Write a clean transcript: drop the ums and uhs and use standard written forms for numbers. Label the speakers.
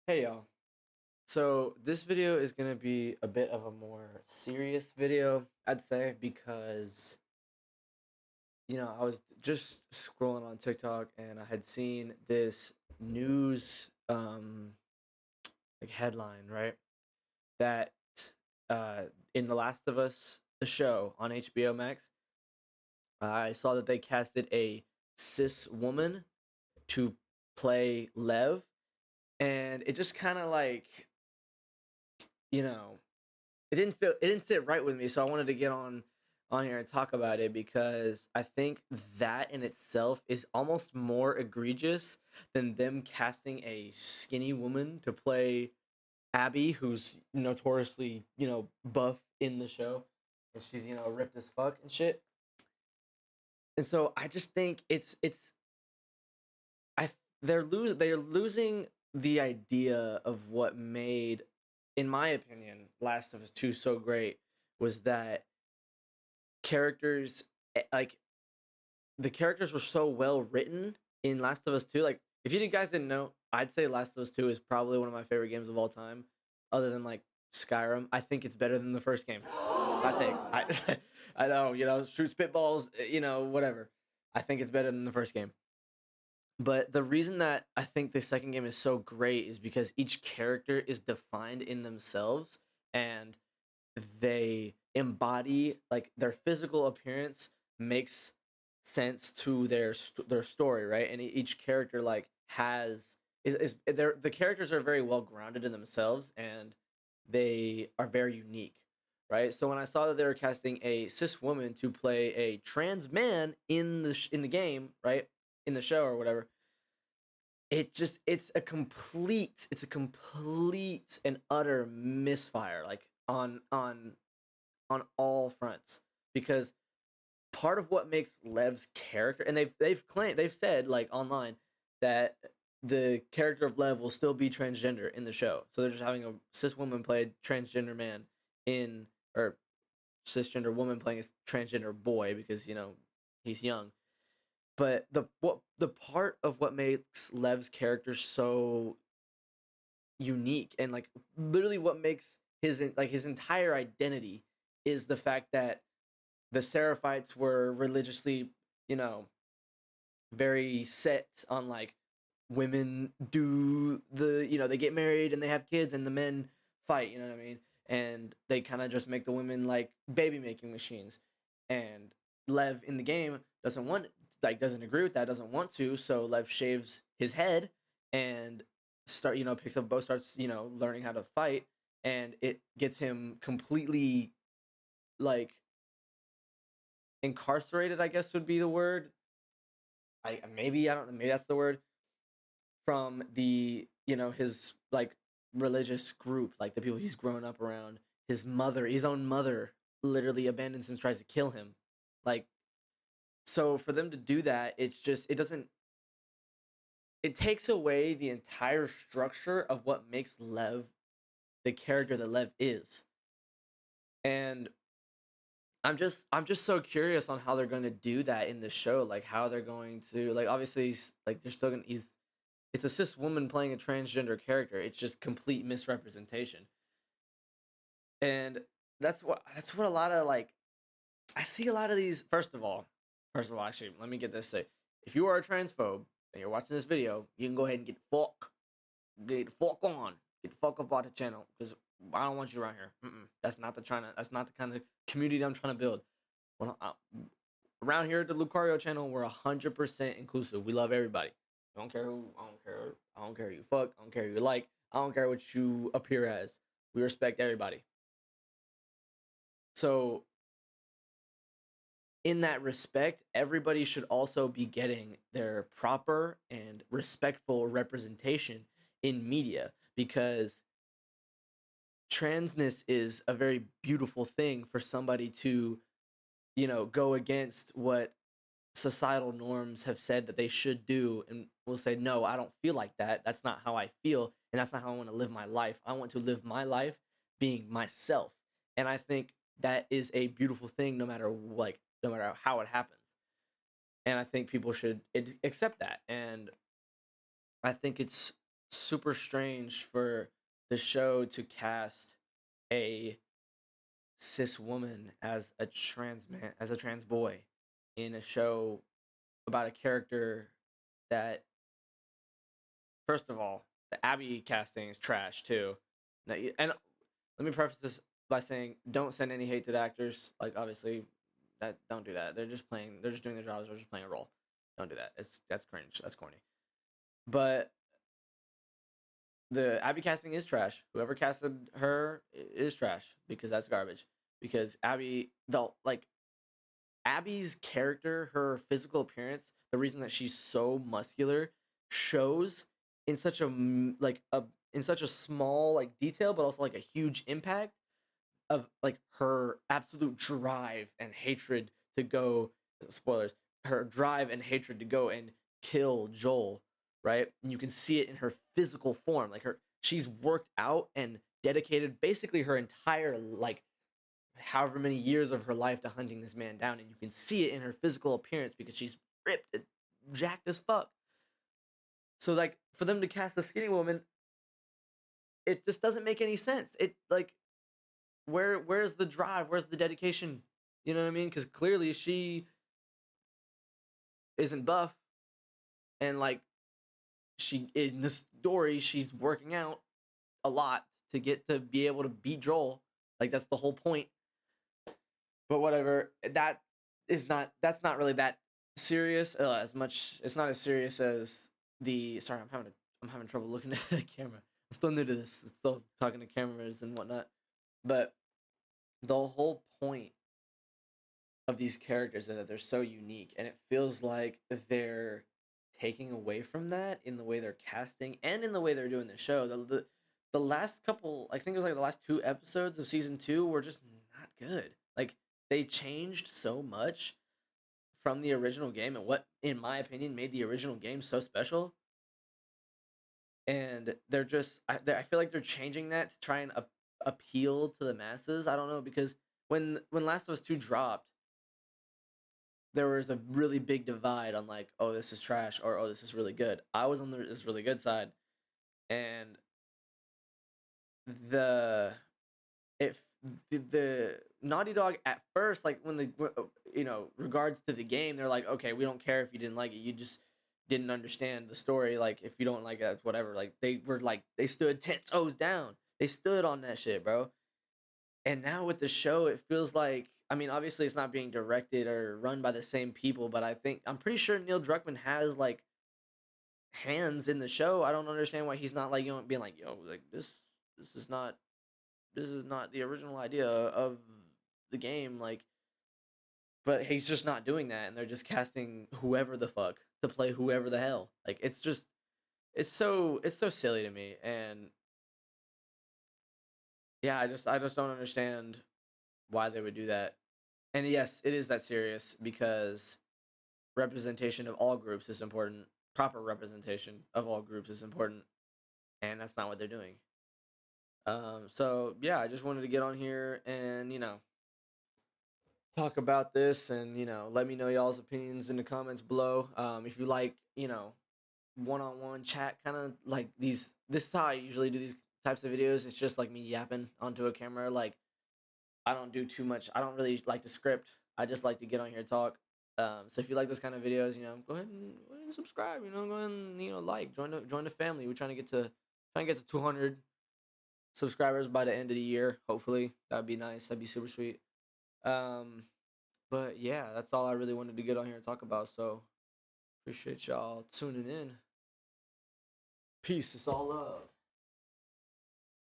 Speaker 1: Hey y'all. So this video is gonna be a bit of a more serious video, I'd say, because I was just scrolling on TikTok and I had seen this news like headline, right? That uh in The Last of Us, the show on HBO Max, I saw that they casted a cis woman to play Lev, and it just kind of like, you know, it didn't sit right with me, so I wanted to get on here and talk about it because I think that in itself is almost more egregious than them casting a skinny woman to play Abby, who's notoriously, buff in the show, and she's, ripped as fuck and shit. And so I just think I they're losing the idea of what made, in my opinion, Last of Us 2 so great, was that characters like the characters were so well written in Last of Us 2. Like, if you guys didn't know, I'd say Last of Us 2 is probably one of my favorite games of all time, other than like Skyrim. I think it's better than the first game. I take. I know, shoot spitballs, whatever. I think it's better than the first game. But the reason that I think the second game is so great is because each character is defined in themselves, and they embody, like, their physical appearance makes sense to their story, right? And each character like has is the characters are very well grounded in themselves, and they are very unique, right? So when I saw that they were casting a cis woman to play a trans man in the game, right, in the show or whatever, it's a complete and utter misfire, like, on all fronts, because part of what makes Lev's character, and they've said, like, online, that the character of Lev will still be transgender in the show. So they're just having a cis woman play a transgender man in or cisgender woman playing a transgender boy, because he's young. But the part of what makes Lev's character so unique, and like literally what makes his entire identity, is the fact that the Seraphites were religiously, you know, very set on, like, women do they get married and they have kids and the men fight, you know what I mean? And they kind of just make the women like baby making machines. And Lev in the game doesn't agree with that, doesn't want to, so Lev shaves his head and picks up a bow, starts, learning how to fight, and it gets him completely, like, incarcerated, I guess would be the word. I don't know, maybe that's the word, from his, like, religious group, like the people he's grown up around. His own mother, literally abandons him, tries to kill him. Like, so for them to do that, it takes away the entire structure of what makes Lev the character that Lev is. And I'm just so curious on how they're going to do that in the show, like how they're going to, like, obviously they're still going to he's it's a cis woman playing a transgender character. It's just complete misrepresentation. And that's what a lot of, like, I see a lot of these. First of all, actually, let me get this straight. If you are a transphobe and you're watching this video, you can go ahead and get the fuck on, get the fuck up out the channel, because I don't want you around here. That's not the kind of community I'm trying to build. Well, around here at the Lucario channel, we're 100% inclusive. We love everybody. I don't care. I don't care who you fuck. I don't care who you like. I don't care what you appear as. We respect everybody. So, in that respect, everybody should also be getting their proper and respectful representation in media, because transness is a very beautiful thing for somebody to, go against what societal norms have said that they should do, and will say, no, I don't feel like that. That's not how I feel, and that's not how I want to live my life. I want to live my life being myself. And I think that is a beautiful thing, no matter how it happens. And I think people should accept that. And I think it's super strange for the show to cast a cis woman as a trans boy in a show about a character that, first of all, the Abby casting is trash too. And let me preface this by saying, don't send any hate to the actors. Like, obviously, don't do that. They're just playing. They're just doing their jobs. They're just playing a role. Don't do that. That's cringe. That's corny. But the Abby casting is trash. Whoever casted her is trash because that's garbage. Because Abby's character, her physical appearance, the reason that she's so muscular, shows in such a in such a small like detail, but also like a huge impact of like her absolute drive and hatred to go. Spoilers. Her drive and hatred to go and kill Joel, right? And you can see it in her physical form. Like she's worked out and dedicated basically her entire like however many years of her life to hunting this man down, and you can see it in her physical appearance because she's ripped and jacked as fuck. So like for them to cast a skinny woman, it just doesn't make any sense. It like where's the drive? Where's the dedication? You know what I mean? Because clearly she isn't buff, and like she in the story she's working out a lot to get to be able to beat Joel. Like that's the whole point. But whatever. That's not really that serious as much. It's not as serious as the. Sorry, I'm having trouble looking at the camera. I'm still new to this. I'm still talking to cameras and whatnot. But the whole point of these characters is that they're so unique, and it feels like they're taking away from that in the way they're casting and in the way they're doing the show. The last couple, I think it was like the last 2 episodes of season 2 were just not good. Like they changed so much from the original game and what, in my opinion, made the original game so special. And they're just, I feel like they're changing that to try and appeal to the masses. I don't know because when Last of Us 2 dropped, there was a really big divide on like, oh, this is trash or oh, this is really good. I was on this really good side, and the if the Naughty Dog at first, like when regards to the game, they're like, okay, we don't care if you didn't like it, you just didn't understand the story. Like if you don't like it, whatever. Like they stood 10 toes down. They stood on that shit, bro. And now with the show, it feels like, I mean, obviously it's not being directed or run by the same people, but I'm pretty sure Neil Druckmann has like hands in the show. I don't understand why he's not like being like, yo, like this is not this is not the original idea of the game, like, but he's just not doing that, and they're just casting whoever the fuck to play whoever the hell. Like it's just it's so silly to me, and yeah, I just don't understand why they would do that. And yes, it is that serious because representation of all groups is important. Proper representation of all groups is important, and that's not what they're doing. So yeah, I just wanted to get on here and talk about this, and let me know y'all's opinions in the comments below. If you like one-on-one chat, kind of like this is how I usually do these types of videos. It's just like me yapping onto a camera. Like I don't do too much. I don't really like to script. I just like to get on here and talk. So if you like those kind of videos, go ahead and subscribe. Go ahead and like join the family. We're trying to get to 200 subscribers by the end of the year. Hopefully that'd be nice. That'd be super sweet. Um, but yeah, that's all I really wanted to get on here and talk about. So appreciate y'all tuning in. Peace. It's all love.